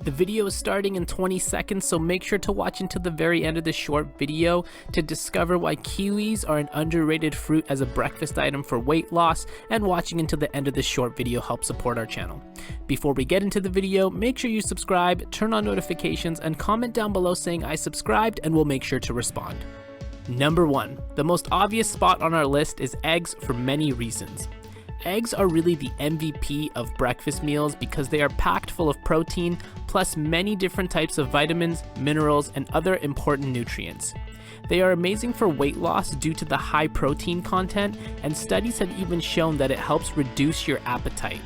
The video is starting in 20 seconds, so make sure to watch until the very end of this short video to discover why kiwis are an underrated fruit as a breakfast item for weight loss, and watching until the end of this short video helps support our channel. Before we get into the video, make sure you subscribe, turn on notifications, and comment down below saying I subscribed, and we'll make sure to respond. Number 1. The most obvious spot on our list is eggs for many reasons. Eggs are really the MVP of breakfast meals because they are packed full of protein, plus many different types of vitamins, minerals, and other important nutrients. They are amazing for weight loss due to the high protein content, and studies have even shown that it helps reduce your appetite.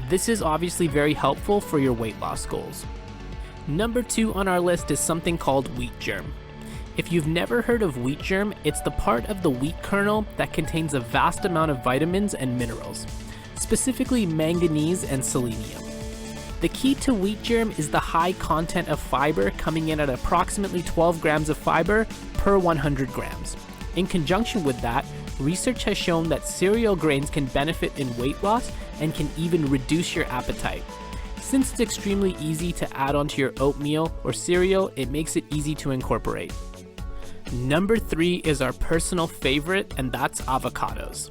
This is obviously very helpful for your weight loss goals. Number 2 on our list is something called wheat germ. If you've never heard of wheat germ, it's the part of the wheat kernel that contains a vast amount of vitamins and minerals, specifically manganese and selenium. The key to wheat germ is the high content of fiber, coming in at approximately 12 grams of fiber per 100 grams. In conjunction with that, research has shown that cereal grains can benefit in weight loss and can even reduce your appetite. Since it's extremely easy to add onto your oatmeal or cereal, it makes it easy to incorporate. Number 3 is our personal favorite, and that's avocados.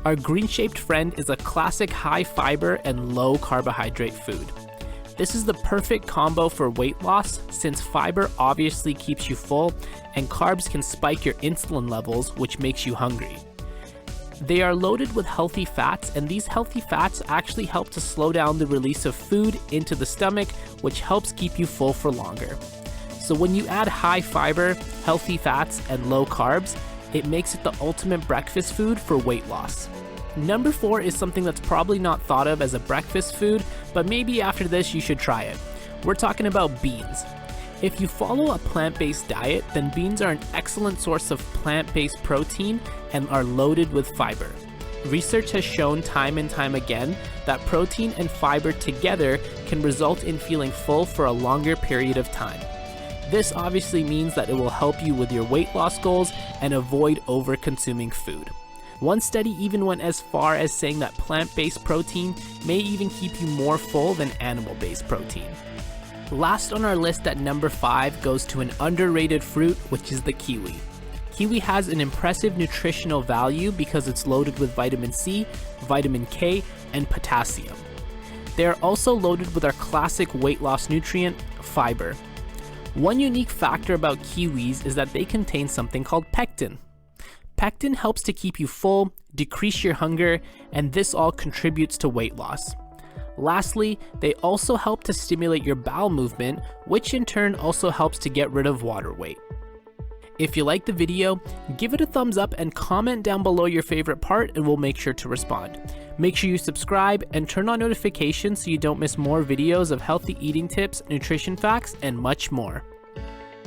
Our green-shaped friend is a classic high fiber and low carbohydrate food. This is the perfect combo for weight loss since fiber obviously keeps you full and carbs can spike your insulin levels, which makes you hungry. They are loaded with healthy fats, and these healthy fats actually help to slow down the release of food into the stomach, which helps keep you full for longer. So when you add high fiber, healthy fats, and low carbs, it makes it the ultimate breakfast food for weight loss. Number 4 is something that's probably not thought of as a breakfast food, but maybe after this you should try it. We're talking about beans. If you follow a plant-based diet, then beans are an excellent source of plant-based protein and are loaded with fiber. Research has shown time and time again that protein and fiber together can result in feeling full for a longer period of time. This obviously means that it will help you with your weight loss goals and avoid over-consuming food. One study even went as far as saying that plant-based protein may even keep you more full than animal-based protein. Last on our list at number 5 goes to an underrated fruit, which is the kiwi. Kiwi has an impressive nutritional value because it's loaded with vitamin C, vitamin K, and potassium. They are also loaded with our classic weight loss nutrient, fiber. One unique factor about kiwis is that they contain something called pectin. Pectin helps to keep you full, decrease your hunger, and this all contributes to weight loss. Lastly, they also help to stimulate your bowel movement, which in turn also helps to get rid of water weight. If you like the video, give it a thumbs up and comment down below your favorite part and we'll make sure to respond. Make sure you subscribe and turn on notifications so you don't miss more videos of healthy eating tips, nutrition facts, and much more.